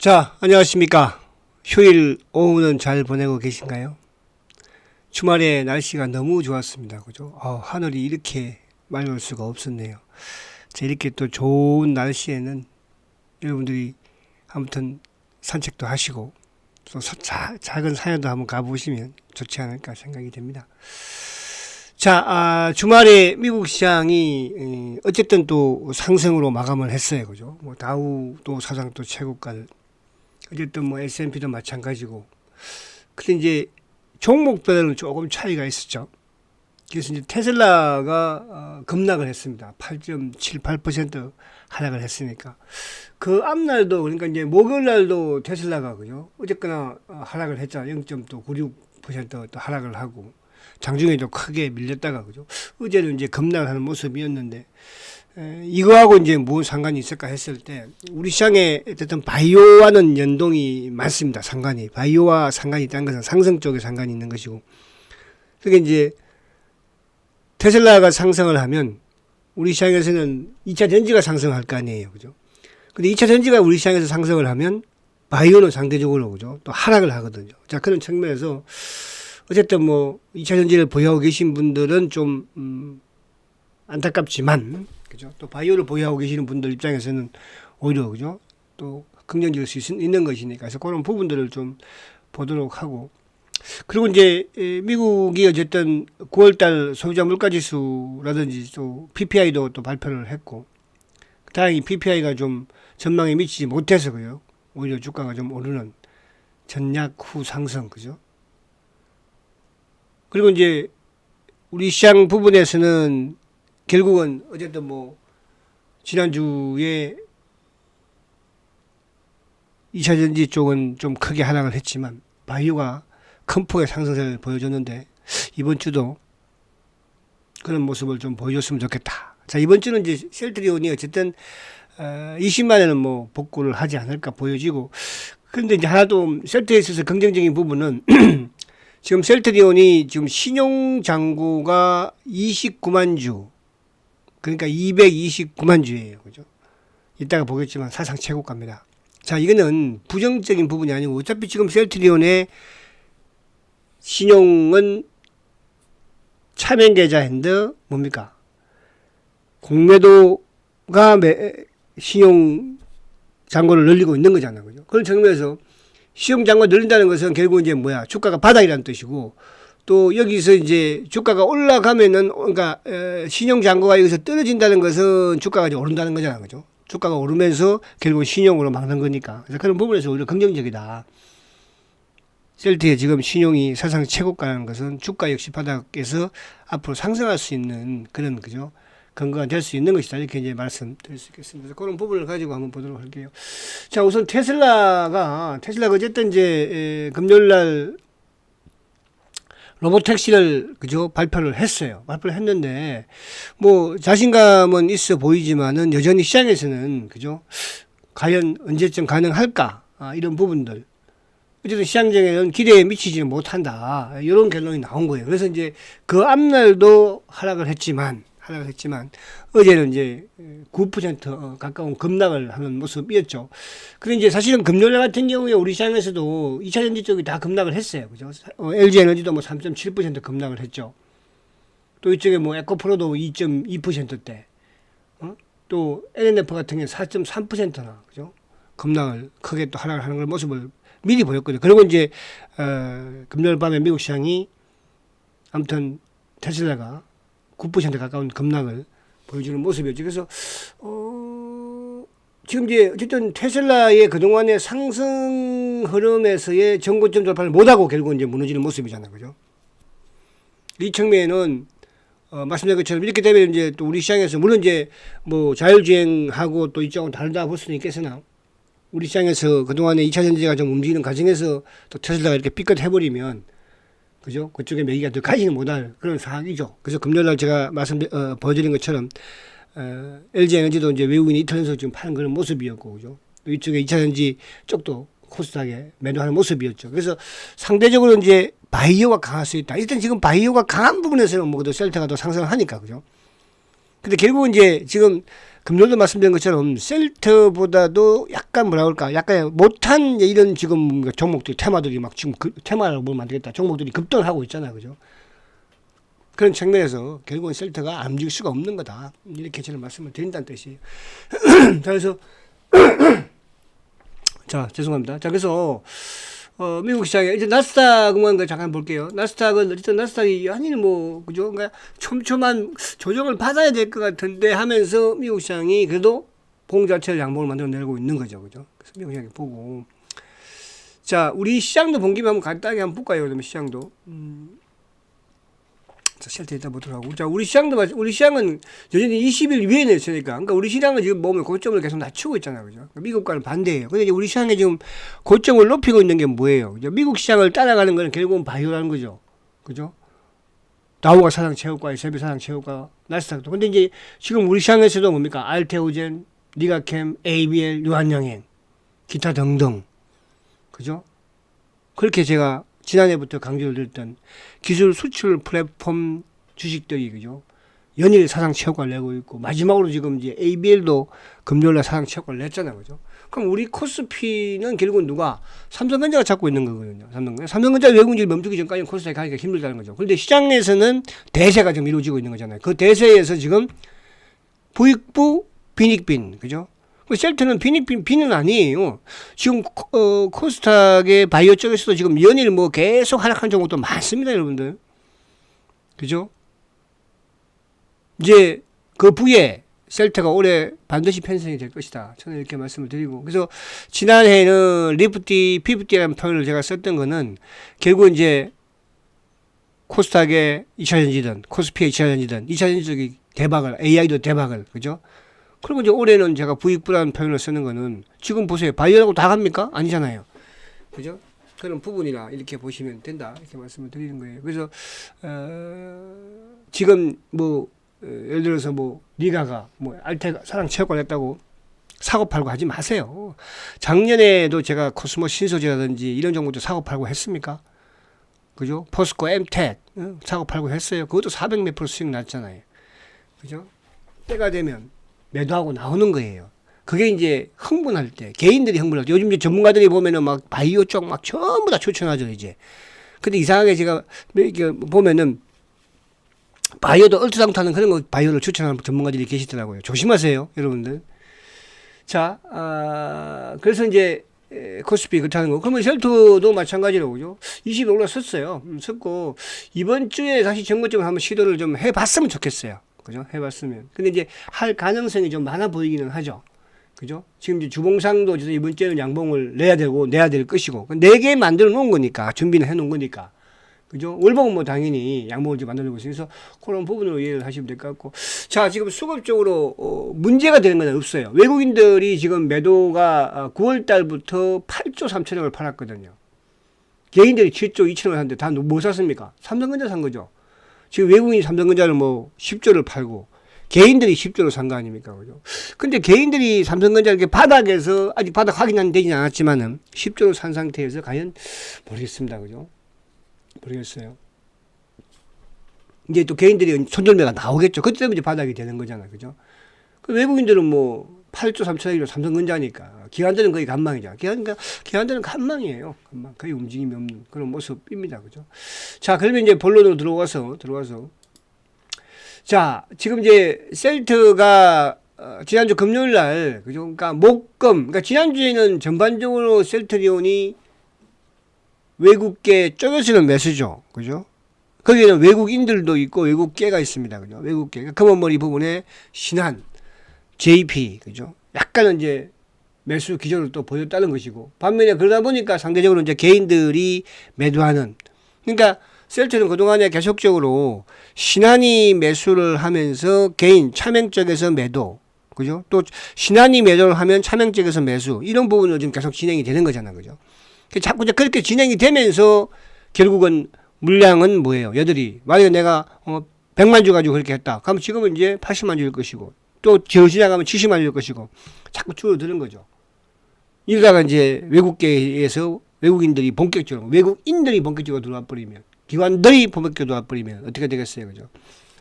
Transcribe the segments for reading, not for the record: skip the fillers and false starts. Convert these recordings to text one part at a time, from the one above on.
자, 안녕하십니까. 휴일 오후는 잘 보내고 계신가요? 주말에 날씨가 너무 좋았습니다. 그죠? 하늘이 이렇게 맑을 수가 없었네요. 자, 이렇게 또 좋은 날씨에는 여러분들이 아무튼 산책도 하시고 또 작은 산에도 한번 가보시면 좋지 않을까 생각이 됩니다. 자, 주말에 미국 시장이 어쨌든 또 상승으로 마감을 했어요. 그죠? 뭐 다우도 사상 또 최고가를 어쨌든 뭐 S&P도 마찬가지고. 근데 이제 종목별로는 조금 차이가 있었죠. 그래서 이제 테슬라가 급락을 했습니다. 8.78% 하락을 했으니까. 그 앞날도, 그러니까 이제 목요일 날도 테슬라가, 그죠? 어쨌거나 하락을 했잖아요. 0.96% 또 하락을 하고. 장중에도 크게 밀렸다가, 그죠? 어제는 이제 급락을 하는 모습이었는데, 이거하고 이제 무슨 상관이 있을까 했을 때, 우리 시장에 어쨌든 바이오와는 연동이 많습니다. 상관이. 바이오와 상관이 있다는 것은 상승 쪽에 상관이 있는 것이고. 그러니까 이제 테슬라가 상승을 하면 우리 시장에서는 2차 전지가 상승할 거 아니에요. 그죠? 근데 2차 전지가 우리 시장에서 상승을 하면 바이오는 상대적으로, 그죠? 또 하락을 하거든요. 자, 그런 측면에서 어쨌든 뭐 2차 전지를 보유하고 계신 분들은 좀, 안타깝지만, 그죠? 또 바이오를 보유하고 계시는 분들 입장에서는 오히려, 그죠? 또 긍정적일 수 있는 것이니까. 그래서 그런 부분들을 좀 보도록 하고. 그리고 이제 미국이 어쨌든 9월달 소비자 물가지수라든지 또 PPI도 또 발표를 했고, 다행히 PPI가 좀 전망에 미치지 못해서고요. 오히려 주가가 좀 오르는 전략 후 상승, 그죠? 그리고 이제 우리 시장 부분에서는 결국은 어쨌든 뭐 지난주에 2차 전지 쪽은 좀 크게 하락을 했지만 바이오가 큰 폭의 상승세를 보여줬는데 이번 주도 그런 모습을 좀 보여줬으면 좋겠다. 자, 이번 주는 이제 셀트리온이 어쨌든 20만에는 뭐 복구를 하지 않을까 보여지고, 그런데 이제 하나 도 셀트에 있어서 긍정적인 부분은 지금 셀트리온이 지금 신용 잔고가 29만 주, 그러니까 229만 주예요. 그죠? 이따가 보겠지만 사상 최고가입니다. 자, 이거는 부정적인 부분이 아니고 어차피 지금 셀트리온의 신용은 차명 계좌 핸드 뭡니까? 공매도가 신용 잔고를 늘리고 있는 거잖아요. 그죠? 그런 측면에서 신용 잔고가 늘린다는 것은 결국 이제 뭐야? 주가가 바닥이라는 뜻이고, 또 여기서 이제 주가가 올라가면은, 그러니까 신용 잔고가 여기서 떨어진다는 것은 주가가 이제 오른다는 거잖아요. 그죠? 주가가 오르면서 결국 신용으로 막는 거니까. 그래서 그런 부분에서 오히려 긍정적이다. 셀트의 지금 신용이 사상 최고가라는 것은 주가 역시 바닥에서 앞으로 상승할 수 있는 그런, 그죠? 근거가 될 수 있는 것이다. 이렇게 이제 말씀드릴 수 있겠습니다. 그래서 그런 부분을 가지고 한번 보도록 할게요. 자, 우선 테슬라가 어쨌든 이제 금요일 날 로보택시를, 그죠? 발표를 했어요. 발표를 했는데, 뭐, 자신감은 있어 보이지만은 여전히 시장에서는, 그죠? 과연 언제쯤 가능할까? 이런 부분들. 어쨌든 시장장에는 기대에 미치지는 못한다. 이런 결론이 나온 거예요. 그래서 이제 그 앞날도 하락을 했지만, 어제는 이제 9% 가까운 급락을 하는 모습이었죠. 그런데 이제 사실은 금요일 같은 경우에 우리 시장에서도 2차 전지 쪽이 다 급락을 했어요. 그죠? LG 에너지도 뭐 3.7% 급락을 했죠. 또 이쪽에 뭐 에코프로도 2.2%대, 또 LNF 같은 경우에 4.3%나, 그죠? 급락을 크게 또 하락을 하는 걸 모습을 미리 보였거든요. 그리고 이제 금요일 밤에 미국 시장이 아무튼 테슬라가 9% 가까운 급락을 보여주는 모습이었죠. 그래서 지금 이제 어쨌든 테슬라의 그동안의 상승 흐름에서의 전고점 돌파를 못하고 결국 이제 무너지는 모습이잖아요. 그죠? 이 측면에는 말씀드린 것처럼 이렇게 되면 이제 또 우리 시장에서 물론 이제 뭐 자율주행하고 또 이쪽은 다르다 볼 수는 있겠으나 우리 시장에서 그동안에 2차 전지가 좀 움직이는 과정에서 또 테슬라가 이렇게 삐끗 해버리면, 그죠? 그쪽에 매기가 더 가지는 못할 그런 상황이죠. 그래서 금요일날 제가 보여드린 것처럼, LG 에너지도 이제 외국인이 이틀 연속 지금 파는 그런 모습이었고, 그죠? 또 이쪽에 2차 전지 쪽도 코스닥에 매도하는 모습이었죠. 그래서 상대적으로 이제 바이오가 강할 수 있다. 일단 지금 바이오가 강한 부분에서는 뭐 셀트가 더 상승을 하니까, 그죠? 근데 결국은 이제 지금 금요일도 말씀드린 것처럼 셀트보다도 약간 뭐라 그럴까, 약간 못한 이런 지금 종목들, 테마들이 막 지금 테마라고 보면 안 되겠다. 종목들이 급등을 하고 있잖아요. 그죠? 그런 측면에서 결국은 셀트가 안 움직일 수가 없는 거다. 이렇게 저는 말씀을 드린다는 뜻이에요. 자, 그래서, 자, 죄송합니다. 자, 그래서, 미국 시장에, 이제 나스닥만 잠깐 볼게요. 나스닥은, 일단 나스닥이, 아니, 뭐, 그죠? 그러니까 촘촘한 조정을 받아야 될 것 같은데 하면서 미국 시장이 그래도 봉 자체를 양봉을 만들어내고 있는 거죠. 그죠? 그래서 미국 시장이 보고. 자, 우리 시장도 본 김에 한번 간단하게 한번 볼까요? 그러면 시장도. 자, 셀트 이따 보도록 하고. 자, 우리 시장은 여전히 20일 위에 냈으니까. 그러니까 우리 시장은 지금 보면 고점을 계속 낮추고 있잖아요. 그죠? 그러니까 미국과는 반대예요. 근데 이제 우리 시장이 지금 고점을 높이고 있는 게 뭐예요? 그죠? 미국 시장을 따라가는 거는 결국은 바이오라는 거죠. 그죠? 다우가 사상 최고가, S&P 사상 최고가, 나스닥도. 근데 이제 지금 우리 시장에서도 뭡니까? 알테오젠, 리가캠, ABL, 유한양행, 기타 등등. 그죠? 그렇게 제가 지난해부터 강조를 드렸던 기술 수출 플랫폼 주식들이, 그죠? 연일 사상 최고가를 내고 있고, 마지막으로 지금 이제 ABL도 금요일날 사상 최고가를 냈잖아요. 그죠? 그럼 우리 코스피는 결국은 누가? 삼성전자가 잡고 있는 거거든요. 삼성전자 외국인들이 멈추기 전까지는 코스닥이 가기가 힘들다는 거죠. 그런데 시장에서는 대세가 지금 이루어지고 있는 거잖아요. 그 대세에서 지금 부익부, 빈익빈, 그죠? 셀트는 빈은 아니에요. 지금 코스닥의 바이오 쪽에서도 지금 연일 뭐 계속 하락한 종목도 많습니다, 여러분들. 그죠? 이제 그 부에 셀트가 올해 반드시 편성이 될 것이다. 저는 이렇게 말씀을 드리고. 그래서 지난해에는 리프티, 피프티라는 표현을 제가 썼던 거는 결국 이제 코스닥의 2차전지든 코스피의 2차전지든 2차전지 쪽이 대박을, AI도 대박을, 그죠? 그리고 이제 올해는 제가 부익부라는 표현을 쓰는 거는 지금 보세요. 바이오라고 다 갑니까? 아니잖아요. 그죠? 그런 부분이나 이렇게 보시면 된다. 이렇게 말씀을 드리는 거예요. 그래서, 지금 뭐, 예를 들어서 뭐, 리가가 뭐, 알테가 사랑 체육관 했다고 사고 팔고 하지 마세요. 작년에도 제가 코스모 신소재라든지 이런 종목도 사고 팔고 했습니까? 그죠? 포스코, 엠텍, 사고 팔고 했어요. 그것도 400 몇 % 수익 났잖아요. 그죠? 때가 되면 매도하고 나오는 거예요. 그게 이제 흥분할 때, 개인들이 흥분할 때, 요즘 이제 전문가들이 보면은 막 바이오 쪽 막 전부 다 추천하죠, 이제. 근데 이상하게 제가 이렇게 보면은 바이오도 얼토당토하는 그런 거 바이오를 추천하는 전문가들이 계시더라고요. 조심하세요, 여러분들. 자, 그래서 이제 코스피 그렇다는 거. 그러면 셀트도 마찬가지로, 그죠? 20일 올라섰어요. 섰고, 이번 주에 다시 정거점을 한번 시도를 좀 해봤으면 좋겠어요. 그죠? 해봤으면. 근데 이제 할 가능성이 좀 많아 보이기는 하죠. 그죠? 지금 이제 주봉상도 이번 주에는 양봉을 내야 될 것이고. 4개 만들어 놓은 거니까. 준비는 해 놓은 거니까. 그죠? 월봉은 뭐 당연히 양봉을 좀 만들고 있어요. 그래서 그런 부분으로 이해를 하시면 될 것 같고. 자, 지금 수급적으로, 문제가 되는 건 없어요. 외국인들이 지금 매도가 9월 달부터 8조 3천억을 팔았거든요. 개인들이 7조 2천억을 샀는데 다 뭐 샀습니까? 삼성전자 산 거죠. 지금 외국인이 삼성전자를 뭐 10조를 팔고 개인들이 10조를 산 거 아닙니까? 그죠? 근데 개인들이 삼성전자 이렇게 바닥에서 아직 바닥 확인은 되진 않았지만은 10조를 산 상태에서 과연 모르겠습니다. 그죠? 모르겠어요. 이제 또 개인들이 손절매가 나오겠죠. 그때 되면 이제 바닥이 되는 거잖아요. 그죠? 그 외국인들은 뭐 8조 3천억이로 삼성전자니까 기관들은 거의 간망이죠. 기관들은 간망이에요. 간망. 거의 움직임이 없는 그런 모습입니다. 그죠? 자, 그러면 이제 본론으로 들어와서 자, 지금 이제 셀트가 지난주 금요일 날, 그죠? 그러니까 목금, 그러니까 지난주에는 전반적으로 셀트리온이 외국계 쪽에서는 매수죠. 그죠? 거기에는 외국인들도 있고 외국계가 있습니다. 그죠? 외국계. 검은머리 부분에 신한, JP, 그죠? 약간은 이제 매수 기조를 또 보였다는 것이고, 반면에 그러다 보니까 상대적으로 이제 개인들이 매도하는, 그러니까 셀트는 그동안에 계속적으로 신한이 매수를 하면서 개인 차명 쪽에서 매도, 그죠? 또 신한이 매도를 하면 차명 쪽에서 매수, 이런 부분으로 지금 계속 진행이 되는 거잖아요. 그죠? 자꾸 이제 그렇게 진행이 되면서 결국은 물량은 뭐예요? 여들이 만약에 내가 100만 주 가지고 그렇게 했다. 그럼 지금은 이제 80만 주일 것이고, 또 더 지나가면 70만 주일 것이고, 자꾸 줄어드는 거죠. 이러다가 이제 외국계에서 외국인들이 본격적으로 들어와 버리면, 기관들이 본격적으로 들어와 버리면 어떻게 되겠어요? 그죠?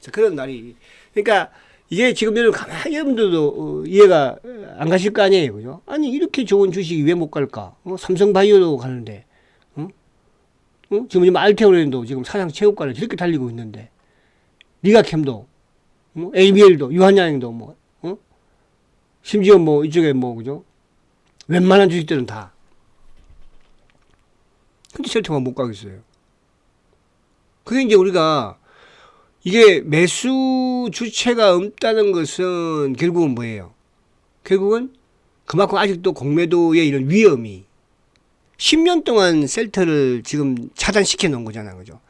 자, 그런 날이, 그러니까 이게 지금 여러분들도 이해가 안 가실 거 아니에요, 그죠? 아니 이렇게 좋은 주식이 왜 못 갈까? 삼성바이오도 가는데, 지금 알테오렌도 지금 사상 최고가를 저렇게 달리고 있는데, 리가캠도, ABL도, 유한양행도 뭐, 심지어 뭐 이쪽에 뭐 그죠? 웬만한 주식들은 다. 근데 셀트만 못 가겠어요. 그게 이제 우리가 이게 매수 주체가 없다는 것은 결국은 뭐예요? 결국은 그만큼 아직도 공매도의 이런 위험이 10년 동안 셀트를 지금 차단시켜 놓은 거잖아, 그죠?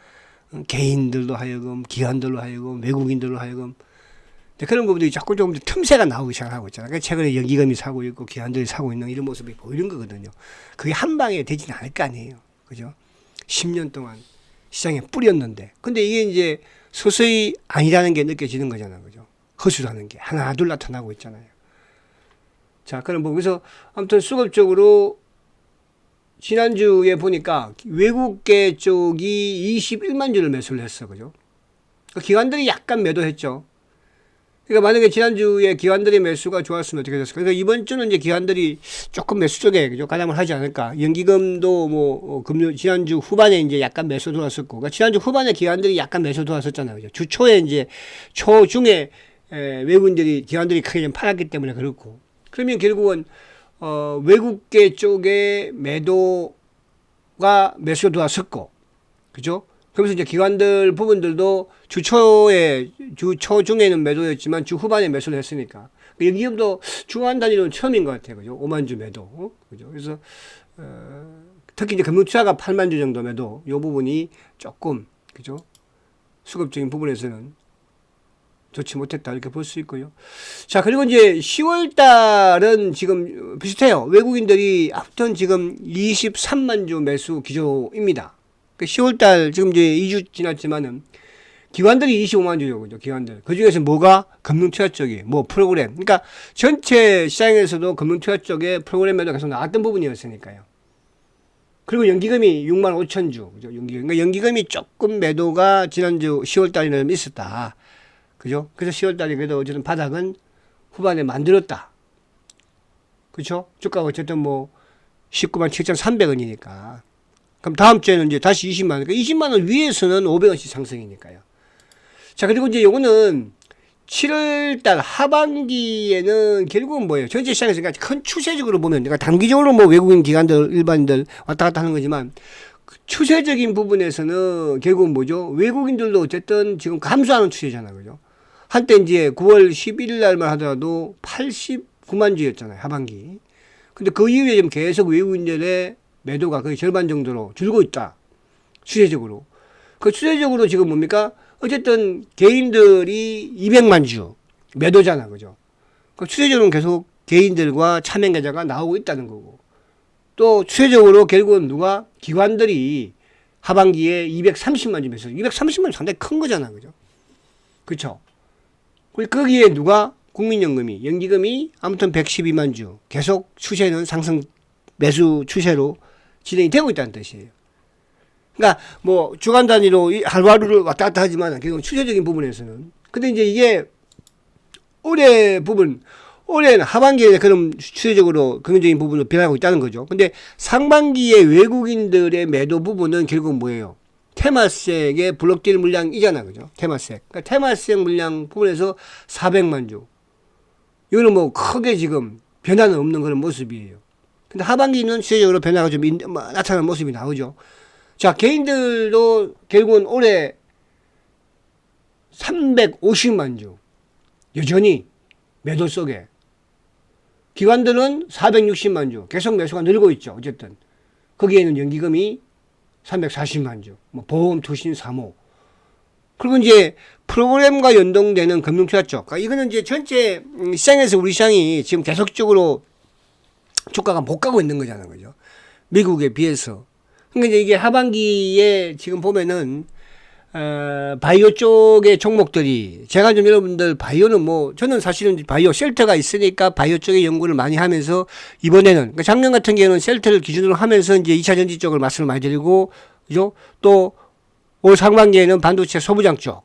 개인들로 하여금, 기관들로 하여금, 외국인들로 하여금. 그런 부분들이 자꾸 조금 틈새가 나오기 시작하고 있잖아요. 그러니까 최근에 연기금이 사고 있고, 기관들이 사고 있는 이런 모습이 보이는 거거든요. 그게 한 방에 되지는 않을 거 아니에요. 그죠? 10년 동안 시장에 뿌렸는데. 근데 이게 이제 서서히 아니라는 게 느껴지는 거잖아요. 그죠? 허술하는 게 하나, 둘 나타나고 있잖아요. 자, 그럼 뭐, 그래서 아무튼 수급적으로 지난주에 보니까 외국계 쪽이 21만 주를 매수를 했어. 그죠? 기관들이 약간 매도했죠. 그러니까 만약에 지난주에 기관들의 매수가 좋았으면 어떻게 됐을까? 그러니까 이번 주는 이제 기관들이 조금 매수 쪽에 그죠? 가담을 하지 않을까? 연기금도 뭐 지난주 후반에 이제 약간 매수 들어왔었고, 그러니까 지난주 후반에 기관들이 약간 매수 들어왔었잖아요. 그죠? 주 초에 이제 초중에 외국인들이 기관들이 크게 좀 팔았기 때문에 그렇고, 그러면 결국은 외국계 쪽에 매도가 매수 들어왔었고, 그죠? 그러면서 이제 기관들 부분들도 주 초중에는 매도였지만 주 후반에 매수를 했으니까. 연기금도 주간 단위로는 처음인 것 같아요. 그죠? 5만 주 매도. 그죠? 그래서, 특히 이제 금융투자가 8만 주 정도 매도, 요 부분이 조금, 그죠? 수급적인 부분에서는 좋지 못했다. 이렇게 볼 수 있고요. 자, 그리고 이제 10월 달은 지금 비슷해요. 외국인들이 아무튼 지금 23만 주 매수 기조입니다. 10월달 지금 이제 2주 지났지만은 기관들이 25만 주죠, 그죠? 기관들. 그 중에서 뭐가 금융투자 쪽이 뭐 프로그램. 그러니까 전체 시장에서도 금융투자 쪽에 프로그램 매도 계속 나왔던 부분이었으니까요. 그리고 연기금이 6만 5천 주, 그죠? 연기금. 그러니까 연기금이 조금 매도가 지난주 10월달에는 있었다, 그죠? 그래서 10월달에 그래도 어쨌든 바닥은 후반에 만들었다, 그죠? 주가가 어쨌든 뭐 19만 7,300원이니까. 그럼 다음 주에는 이제 다시 20만 원. 그러니까 20만 원 위에서는 500원씩 상승이니까요. 자, 그리고 이제 요거는 7월 달 하반기에는 결국은 뭐예요? 전체 시장에서 그러니까 큰 추세적으로 보면, 그러니까 단기적으로 뭐 외국인 기관들, 일반인들 왔다 갔다 하는 거지만, 추세적인 부분에서는 결국은 뭐죠? 외국인들도 어쨌든 지금 감소하는 추세잖아요. 그죠? 한때 이제 9월 11일 날만 하더라도 89만 주였잖아요. 하반기. 근데 그 이후에 지금 계속 외국인들의 매도가 거의 절반 정도로 줄고 있다. 추세적으로. 그 추세적으로 지금 뭡니까? 어쨌든 개인들이 200만 주 매도잖아. 그죠? 그 추세적으로는 계속 개인들과 차명 계좌가 나오고 있다는 거고. 또 추세적으로 결국은 누가? 기관들이 하반기에 230만 주 매수. 230만 주 상당히 큰 거잖아. 그죠? 그쵸? 거기에 누가? 국민연금이, 연기금이 아무튼 112만 주. 계속 추세는 상승 매수 추세로 진행이 되고 있다는 뜻이에요. 그러니까 뭐 주간 단위로 하루하루를 왔다 갔다 하지만 결국 추세적인 부분에서는. 근데 이제 이게 올해는 하반기에 그런 추세적으로 긍정적인 부분으로 변하고 있다는 거죠. 근데 상반기에 외국인들의 매도 부분은 결국 뭐예요? 테마색의 블록딜 물량이잖아. 그죠? 테마색. 그러니까 테마색 물량 부분에서 400만 주. 이거는 뭐 크게 지금 변화는 없는 그런 모습이에요. 근데 하반기는 추세적으로 변화가 좀 나타나는 모습이 나오죠. 자, 개인들도 결국은 올해 350만 주. 여전히 매도 속에. 기관들은 460만 주. 계속 매수가 늘고 있죠. 어쨌든. 거기에는 연기금이 340만 주. 뭐 보험, 투신, 사모. 그리고 이제 프로그램과 연동되는 금융투자 쪽. 그러니까 이거는 이제 전체 시장에서 우리 시장이 지금 계속적으로 주가가 못 가고 있는 거잖아요. 그죠? 미국에 비해서. 그러니까 이제 이게 하반기에 지금 보면은, 바이오 쪽의 종목들이, 제가 좀 여러분들 바이오는 뭐, 저는 사실은 바이오 셀터가 있으니까 바이오 쪽의 연구를 많이 하면서 이번에는, 그러니까 작년 같은 경우는 셀터를 기준으로 하면서 이제 2차 전지 쪽을 말씀을 많이 드리고, 그죠? 또 올 상반기에는 반도체 소부장 쪽.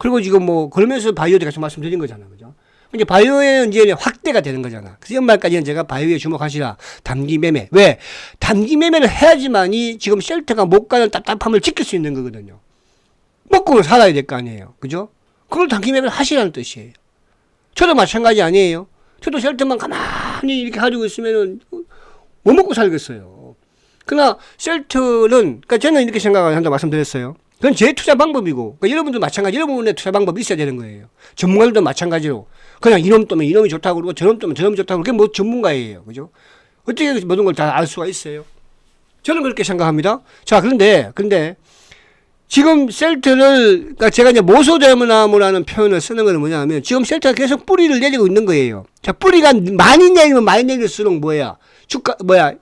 그리고 지금 뭐 그러면서 바이오에 계속 말씀드린 거잖아, 그죠? 이제 바이오에는 이제 확대가 되는 거잖아. 그래서 연말까지는 제가 바이오에 주목하시라. 단기 매매. 왜? 단기 매매를 해야지만이 지금 쉘터가 못 가는 답답함을 지킬 수 있는 거거든요. 먹고 살아야 될 거 아니에요. 그죠? 그걸 단기 매매를 하시라는 뜻이에요. 저도 마찬가지 아니에요. 저도 쉘터만 가만히 이렇게 가지고 있으면은 못 먹고 살겠어요. 그러나 쉘터는, 그러니까 저는 이렇게 생각한다 말씀드렸어요. 그건 제 투자 방법이고, 그러니까 여러분도 마찬가지, 여러분의 투자 방법이 있어야 되는 거예요. 전문가들도 마찬가지로. 그냥 이놈 또면 이놈이 좋다고 그러고, 저놈 또면 저놈이 좋다고 그러고, 그게 뭐 전문가예요. 그죠? 어떻게 모든 걸 다 알 수가 있어요? 저는 그렇게 생각합니다. 자, 그런데, 지금 셀트를, 그러니까 제가 이제 모소대나무라는 표현을 쓰는 건 뭐냐면, 지금 셀트가 계속 뿌리를 내리고 있는 거예요. 자, 뿌리가 많이 내리면 많이 내릴수록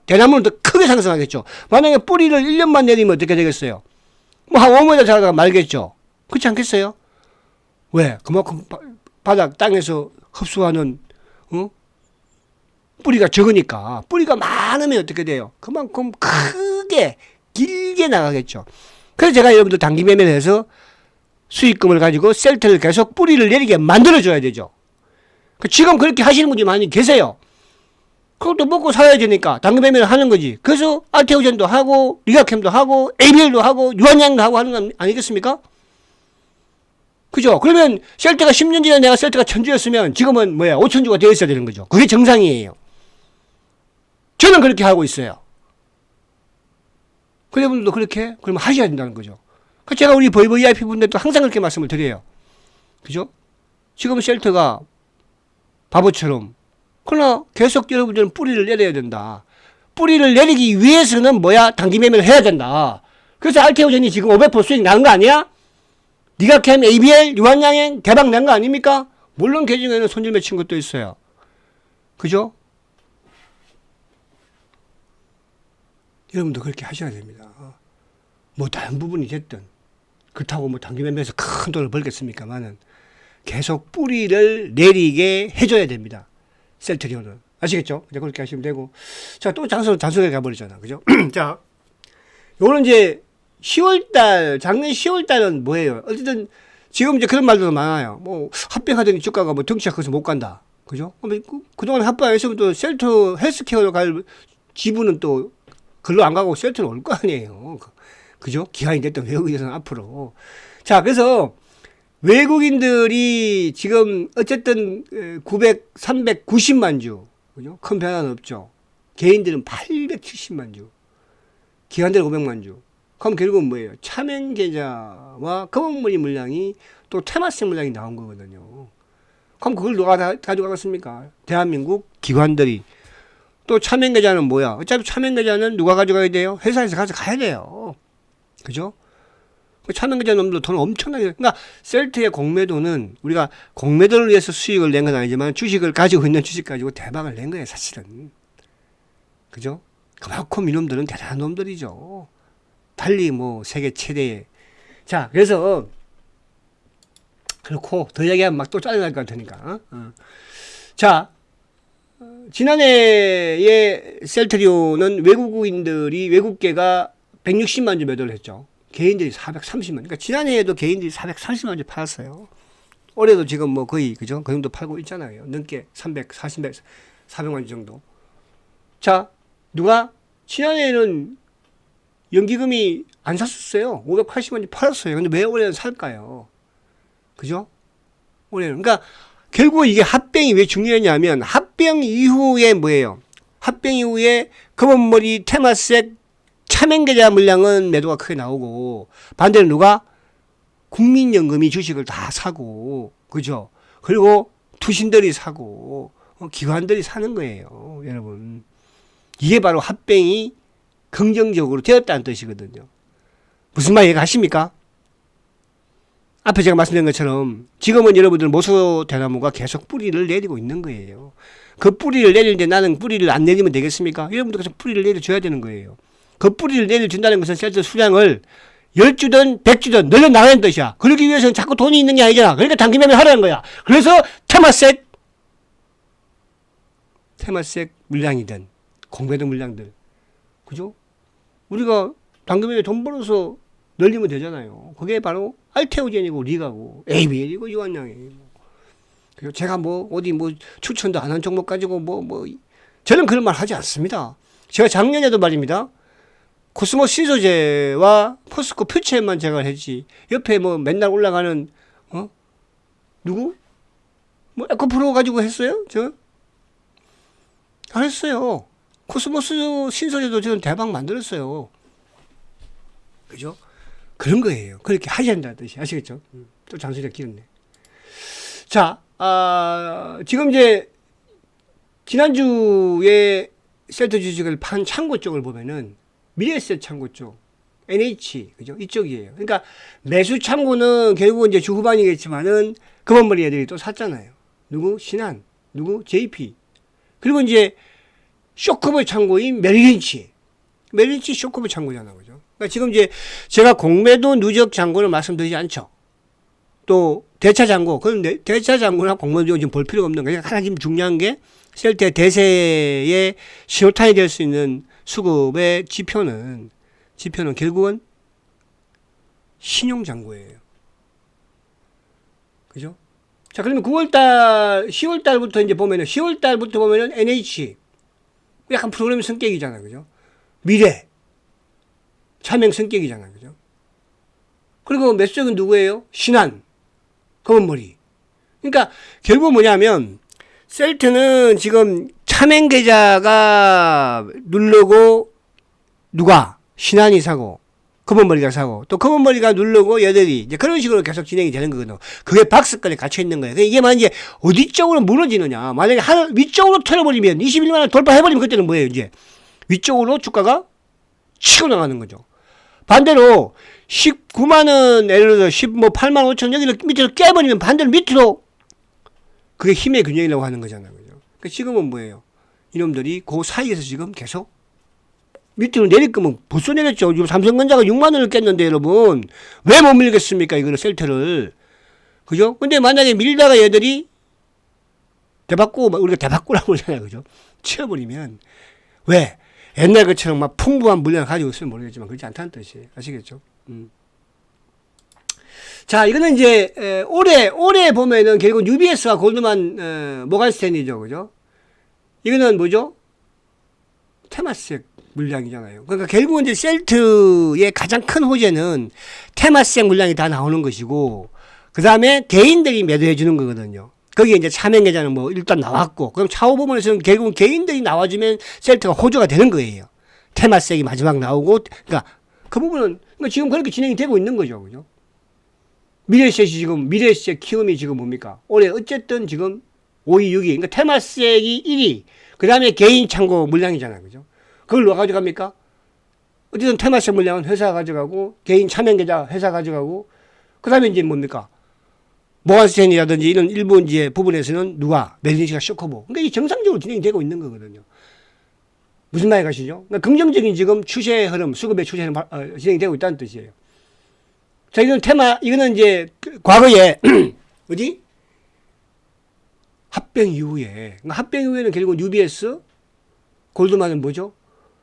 대나무는 더 크게 상승하겠죠. 만약에 뿌리를 1년만 내리면 어떻게 되겠어요? 뭐, 한 5m 자라다가 말겠죠. 그렇지 않겠어요? 왜? 그만큼 바닥, 땅에서 흡수하는, 뿌리가 적으니까. 뿌리가 많으면 어떻게 돼요? 그만큼 크게, 길게 나가겠죠. 그래서 제가 여러분들 단기 매매를 해서 수익금을 가지고 셀트를 계속 뿌리를 내리게 만들어줘야 되죠. 지금 그렇게 하시는 분들이 많이 계세요. 그것도 먹고 살아야 되니까 단기 매매를 하는 거지. 그래서 알테오젠도 하고 리가캠도 하고 ABL도 하고 유한양도 하고 하는 거 아니겠습니까? 그죠? 그러면 셀트가 10년 전에 내가 셀트가 1000주였으면 지금은 5000주가 되어 있어야 되는 거죠. 그게 정상이에요. 저는 그렇게 하고 있어요. 그 여러분들도 그렇게 그러면 하셔야 된다는 거죠. 그래서 제가 우리 VIP 분들도 항상 그렇게 말씀을 드려요. 그죠? 지금 셀트가 바보처럼, 그러나 계속 여러분들은 뿌리를 내려야 된다. 뿌리를 내리기 위해서는 단기 매매를 해야 된다. 그래서 알테오젠이 지금 500% 수익 나는 거 아니야? 리가캠, ABL, 유한양행 대박 난 거 아닙니까? 물론 그 중에는 손질 맺힌 것도 있어요. 그죠? 여러분도 그렇게 하셔야 됩니다. 뭐 다른 부분이 됐든 그렇다고 뭐 단기 매매에서 큰 돈을 벌겠습니까만은 계속 뿌리를 내리게 해줘야 됩니다. 셀트리온은. 아시겠죠? 이제 그렇게 하시면 되고. 자, 또 장소에 가버리잖아. 그죠? 자, 요거는 이제 10월달, 작년 10월달은 뭐예요? 어쨌든 지금 이제 그런 말도 많아요. 뭐 합병하더니 주가가 뭐 덩치가 커서 못 간다. 그죠? 그동안 합병했으면 또 셀트 헬스케어로 갈 지분은 또 글로 안 가고 셀트로 올 거 아니에요. 그죠? 기한이 됐던 외국인에서는 앞으로. 자, 그래서 외국인들이 지금 어쨌든 390만 주. 그죠? 큰 변화는 없죠. 개인들은 870만 주. 기관들은 500만 주. 그럼 결국은 뭐예요? 차명 계좌와 검은머리 물량이 또 테마세 물량이 나온 거거든요. 그럼 그걸 누가 가져가겠습니까? 대한민국 기관들이. 또 차명 계좌는 뭐야? 어차피 차명 계좌는 누가 가져가야 돼요? 회사에서 가져가야 돼요. 그죠? 차명 계좌 놈도 돈 엄청나게. 그러니까 셀트의 공매도는 우리가 공매도를 위해서 수익을 낸 건 아니지만 주식을 가지고 있는 주식 가지고 대박을 낸 거예요, 사실은. 그죠? 그만큼 이놈들은 대단한 놈들이죠. 달리 뭐 세계 최대의. 자, 그래서 그렇고 더 얘기하면 막 또 짜증날 것 같으니까. 자, 지난해에 셀트리온은 외국계가 160만 주 매도를 했죠. 개인들이 430만. 그러니까 지난해에도 개인들이 430만 주 팔았어요. 올해도 지금 뭐 거의 그죠? 그 정도 팔고 있잖아요. 넘게 400만 주 정도. 자, 누가 지난해에는 연기금이 안 샀었어요. 580만 주 팔았어요. 근데 왜 올해는 살까요? 그죠? 올해는. 그러니까 결국 이게 합병이 왜 중요했냐면 합병 이후에 뭐예요? 합병 이후에 검은머리 테마색 차명계좌 물량은 매도가 크게 나오고 반대로 누가? 국민연금이 주식을 다 사고 그죠? 그리고 투신들이 사고 기관들이 사는 거예요. 여러분. 이게 바로 합병이 긍정적으로 되었다는 뜻이거든요. 무슨 말 이해가십니까? 앞에 제가 말씀드린 것처럼 지금은 여러분들 모소대나무가 계속 뿌리를 내리고 있는 거예요. 그 뿌리를 내리는데 나는 뿌리를 안 내리면 되겠습니까? 여러분들 계속 뿌리를 내려줘야 되는 거예요. 그 뿌리를 내려준다는 것은 셀트 수량을 10주든 100주든 늘려나가는 뜻이야. 그러기 위해서는 자꾸 돈이 있는 게 아니잖아. 그러니까 단기 매매 하라는 거야. 그래서 테마색 물량이든 공매도 물량들. 그죠? 우리가 단기 매매 돈 벌어서 늘리면 되잖아요. 그게 바로 알테오젠이고 리가고 ABL이고 유한양이에요. 그리고 제가 뭐 어디 뭐 추천도 안 한 종목 가지고 저는 그런 말 하지 않습니다. 제가 작년에도 말입니다. 코스모 신소재와 포스코 퓨처에만 제가 했지. 옆에 뭐 맨날 올라가는 누구? 뭐 에코프로 가지고 했어요? 저? 안 했어요. 코스모스 신소재도 저는 대박 만들었어요. 그죠? 그런 거예요. 그렇게 하셔야 한다는 뜻이 아시겠죠? 또 잔소리가 길었네. 자, 지금 이제 지난주에 셀트 주식을 판 창고 쪽을 보면은 미래에셋 창고 쪽, NH, 그죠? 이쪽이에요. 그러니까 매수 창고는 결국은 이제 주 후반이겠지만은 금원머리 애들이 또 샀잖아요. 누구? 신한, 누구? JP. 그리고 이제 쇼커버 창고인 메릴린치 쇼커버 창고잖아, 그죠? 그러니까 지금 이제 제가 공매도 누적 잔고를 말씀드리지 않죠. 또 대차 잔고, 그건 대차 잔고나 공매도 지금 볼 필요가 없는 거예요. 하나 지금 중요한 게 셀때 대세의 신호탄이 될 수 있는 수급의 지표는 결국은 신용 잔고예요. 그죠? 자, 그러면 10월달부터 이제 보면은, 10월달부터 보면은 NH. 약간 프로그램 성격이잖아요. 그죠? 미래. 차명 성격이잖아요. 그죠? 그리고 매수적은 누구예요? 신한. 검은머리. 그러니까, 결국 뭐냐면, 셀트는 지금 차명 계좌가 누르고, 누가? 신한이 사고, 검은머리가 사고, 또 검은머리가 누르고 얘들이 이제 그런 식으로 계속 진행이 되는 거거든요. 그게 박스권에 갇혀 있는 거예요. 이게 만약에 어디 쪽으로 무너지느냐. 만약에 위쪽으로 털어버리면 21만원 돌파해버리면 그때는 뭐예요, 이제? 위쪽으로 주가가 치고 나가는 거죠. 반대로 19만원, 예를 들어 8만 5천 여기를 밑으로 깨버리면 반대로 밑으로 그게 힘의 균형이라고 하는 거잖아요. 그죠? 그러니까 지금은 뭐예요? 이놈들이 그 사이에서 지금 계속 밑으로 내릴 거면 벌써 내렸죠. 지금 삼성전자가 6만 원을 깼는데 여러분 왜 못 밀겠습니까? 이거를 셀트를. 그죠? 근데 만약에 밀다가 얘들이 대박구, 우리가 대박구라고 그러잖아요. 그죠? 치워버리면 왜? 옛날 것처럼 막 풍부한 물량을 가지고 있으면 모르겠지만 그렇지 않다는 뜻이에요. 아시겠죠? 자, 이거는 이제 올해 보면은 결국 UBS와 골드만 모간스탠리죠. 그죠? 이거는 뭐죠? 테마색 물량이잖아요. 그러니까 결국은 이제 셀트의 가장 큰 호재는 테마색 물량이 다 나오는 것이고, 그 다음에 개인들이 매도해 주는 거거든요. 거기에 이제 차명 계좌는 뭐 일단 나왔고, 그럼 차후 부분에서는 결국은 개인들이 나와주면 셀트가 호재가 되는 거예요. 테마색이 마지막 나오고, 그러니까 그 부분은 그러니까 지금 그렇게 진행이 되고 있는 거죠. 그죠? 미래셋 키움이 지금 뭡니까? 올해 어쨌든 지금 5위, 6위. 그러니까 테마색이 1위. 그 다음에 개인 창고 물량이잖아요. 그죠? 그걸 누가 가져갑니까? 어쨌든 테마색 물량은 회사가 가져가고, 개인 차명 계좌 회사 가져가고, 그 다음에 이제 뭡니까? 모간스탠이라든지 이런 일부 이제 부분에서는 누가? 메릴린치가 쇼커보. 그러니까 이게 정상적으로 진행이 되고 있는 거거든요. 무슨 말이 가시죠? 그러니까 긍정적인 지금 추세 흐름, 수급의 추세 흐름 진행이 되고 있다는 뜻이에요. 자, 이거는 이제 과거에, 어디? 합병 이후에. 그러니까 합병 이후에는 결국 UBS, 골드만은 뭐죠?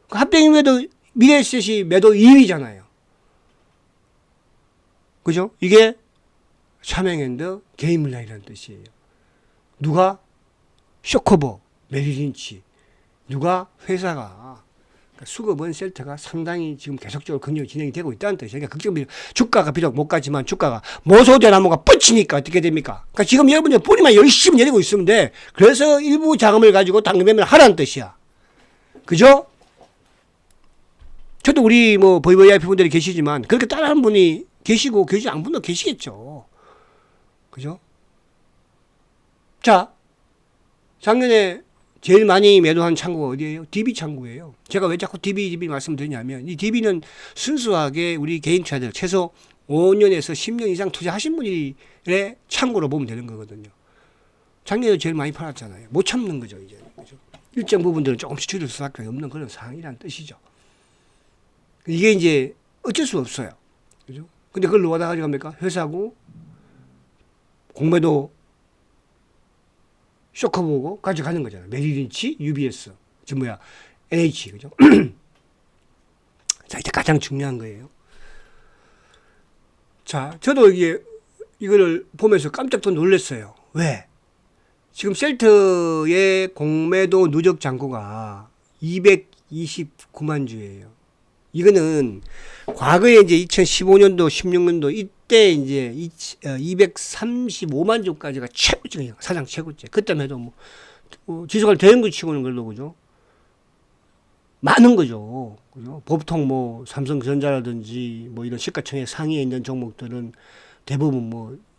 그 합병 이후에도 미래에셋이 매도 2위잖아요. 그죠? 이게 차명핸드 개인 물량이라는 뜻이에요. 누가? 쇼커버, 메릴린치. 누가? 회사가. 그러니까 수급은 셀트가 상당히 지금 계속적으로 긍정이 진행이 되고 있다는 뜻이에요. 그러니까 걱정 주가가 비록 못 갔지만 주가가 모소대나무가 뻗치니까 어떻게 됩니까? 그러니까 지금 여러분들 뿌리만 열심히 내리고 있으면 돼. 그래서 일부 자금을 가지고 당근 매매를 하라는 뜻이야. 그죠? 저도 우리 뭐 VVIP 분들이 계시지만 그렇게 따라하는 분이 계시고 계시지 않은 분도 계시겠죠. 그죠? 자, 작년에 제일 많이 매도한 창구가 어디예요? DB 창구예요. 제가 왜 자꾸 DB 말씀드리냐면 이 DB는 순수하게 우리 개인 투자들 최소 5년에서 10년 이상 투자하신 분의 창구로 보면 되는 거거든요. 작년에 제일 많이 팔았잖아요. 못 참는 거죠, 이제. 그죠? 일정 부분들은 조금씩 줄일 수밖에 없는 그런 상황이라는 뜻이죠. 이게 이제 어쩔 수 없어요. 그죠? 근데 그걸 누가 다 가져갑니까? 회사고, 공매도 쇼커 보고 가져가는 거잖아요. 메릴린치, UBS, NH, 그죠? 자, 이제 가장 중요한 거예요. 자, 저도 이거를 보면서 깜짝 또 놀랐어요. 왜? 지금 셀트의 공매도 누적 잔고가 229만 주예요. 이거는 과거에 이제 2015년도, 16년도 이때 이제 235만 주까지가 최고치예요. 사상 최고치. 그때만 해도 지속할 대형구 치고는 걸로, 그죠? 많은 거죠. 그죠? 보통 삼성전자라든지 이런 시가총액 상위에 있는 종목들은 대부분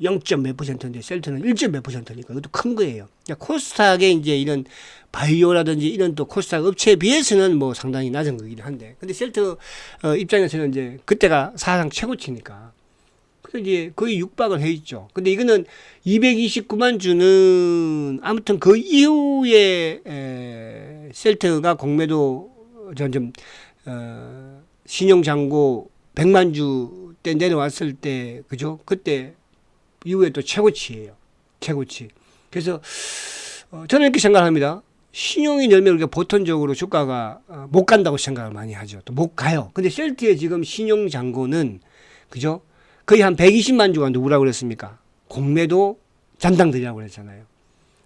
0. 몇 %인데 셀트는 1. 몇 %니까 이것도 큰 거예요. 그러니까 코스닥의 이제 이런 바이오라든지 이런 또 코스닥 업체에 비해서는 상당히 낮은 거긴 한데, 근데 셀트 입장에서는 이제 그때가 사상 최고치니까 그래서 이제 거의 육박을 해 있죠. 근데 이거는 229만 주는 아무튼 그 이후에 셀트가 공매도 신용잔고 100만 주 때 내려왔을 때, 그죠? 그때 이후에 또 최고치예요. 최고치. 그래서 저는 이렇게 생각합니다. 신용이 늘면 우리가 보통적으로 주가가 못 간다고 생각을 많이 하죠. 또 못 가요. 근데 셀트의 지금 신용잔고는, 그죠? 거의 한 120만 주가 누구라고 그랬습니까? 공매도 잔당들이라고 그랬잖아요.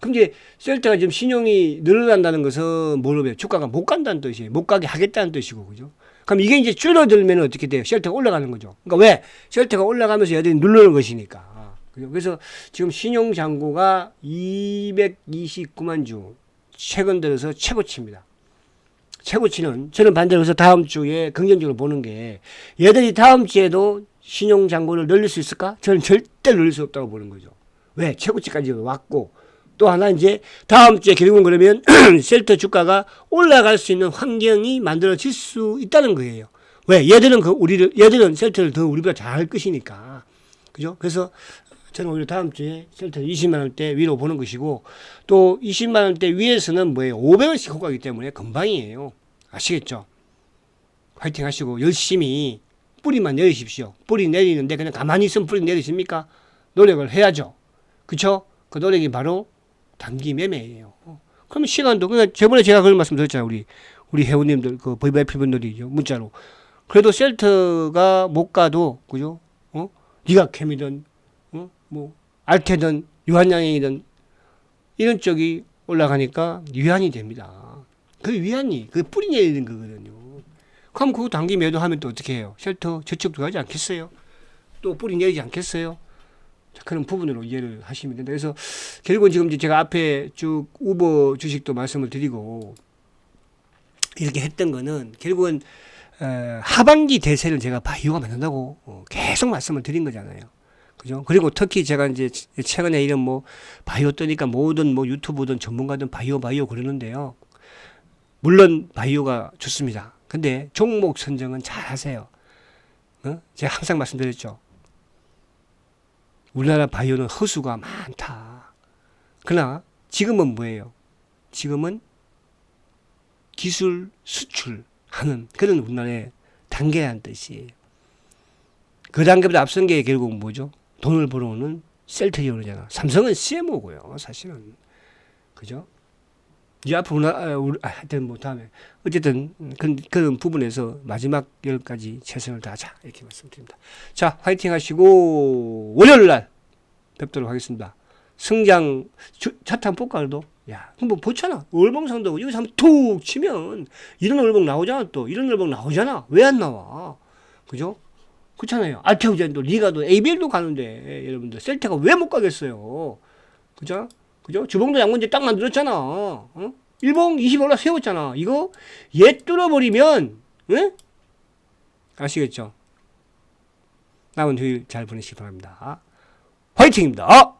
그럼 이제 셀트가 지금 신용이 늘어난다는 것은 뭐로 해요? 주가가 못 간다는 뜻이에요. 못 가게 하겠다는 뜻이고, 그죠? 그럼 이게 이제 줄어들면 어떻게 돼요? 셀트가 올라가는 거죠. 그러니까 왜? 셀트가 올라가면서 얘들이 누르는 것이니까. 그래서 지금 신용잔고가 229만 주, 최근 들어서 최고치입니다. 최고치는 저는 반대로 해서 다음 주에 긍정적으로 보는 게, 얘들이 다음 주에도 신용잔고를 늘릴 수 있을까? 저는 절대 늘릴 수 없다고 보는 거죠. 왜? 최고치까지 왔고, 또 하나 이제 다음 주에 결국은 그러면 셀트 주가가 올라갈 수 있는 환경이 만들어질 수 있다는 거예요. 왜? 얘들은 셀트를 더 우리보다 잘할 것이니까. 그죠? 그래서 저는 오히려 다음 주에 셀트 20만 원대 위로 보는 것이고, 또 20만 원대 위에서는 500원씩 호가기 때문에 금방이에요. 아시겠죠? 화이팅 하시고 열심히 뿌리만 내리십시오. 뿌리 내리는데 그냥 가만히 있으면 뿌리 내리십니까? 노력을 해야죠. 그쵸? 그 노력이 바로 단기 매매예요. 그러면 시간도, 그러니까 저번에 제가 그런 말씀 드렸잖아요. 우리 회원님들, 그 VVIP 분들이 문자로. 그래도 셀트가 못 가도, 그죠? 니가 캠이든, 알테든, 유한양행이든, 이런 쪽이 올라가니까 위안이 됩니다. 그 위안이, 그 뿌리 내리는 거거든요. 그럼 그 단기 매도하면 또 어떻게 해요? 셀트 저축도 가지 않겠어요? 또 뿌리 내리지 않겠어요? 그런 부분으로 이해를 하시면 된다. 그래서 결국은 지금 제가 앞에 쭉 우버 주식도 말씀을 드리고 이렇게 했던 거는 결국은 하반기 대세를 제가 바이오가 만든다고 계속 말씀을 드린 거잖아요. 그죠? 그리고 특히 제가 이제 최근에 이런 바이오 뜨니까 모든 유튜브든 전문가든 바이오 그러는데요. 물론 바이오가 좋습니다. 근데 종목 선정은 잘 하세요. 제가 항상 말씀드렸죠. 우리나라 바이오는 허수가 많다. 그러나 지금은 뭐예요? 지금은 기술 수출하는 그런 우리나라의 단계라는 뜻이에요. 그 단계보다 앞선 게 결국 뭐죠? 돈을 벌어오는 셀트리온이잖아. 삼성은 CMO고요. 사실은. 그죠? 이제 앞으로 하여튼 다음에 어쨌든 그런 부분에서 마지막 열까지 최선을 다하자 이렇게 말씀드립니다. 자, 화이팅 하시고 월요일 날 뵙도록 하겠습니다. 성장 차트 한번 볼까 그래도? 야, 한번 보잖아. 월봉상도 여기서 한번 툭 치면 이런 월봉 나오잖아. 또 이런 월봉 나오잖아. 왜 안 나와? 그죠? 그렇잖아요. 알테오젠도 리가도 ABL도 가는데 여러분들 셀트가 왜 못 가겠어요? 그죠? 그죠? 주봉도 양문제 딱 만들었잖아. 일봉 20올라 세웠잖아. 이거 얘 뚫어버리면, 응? 아시겠죠? 남은 휴일 잘 보내시기 바랍니다. 화이팅입니다.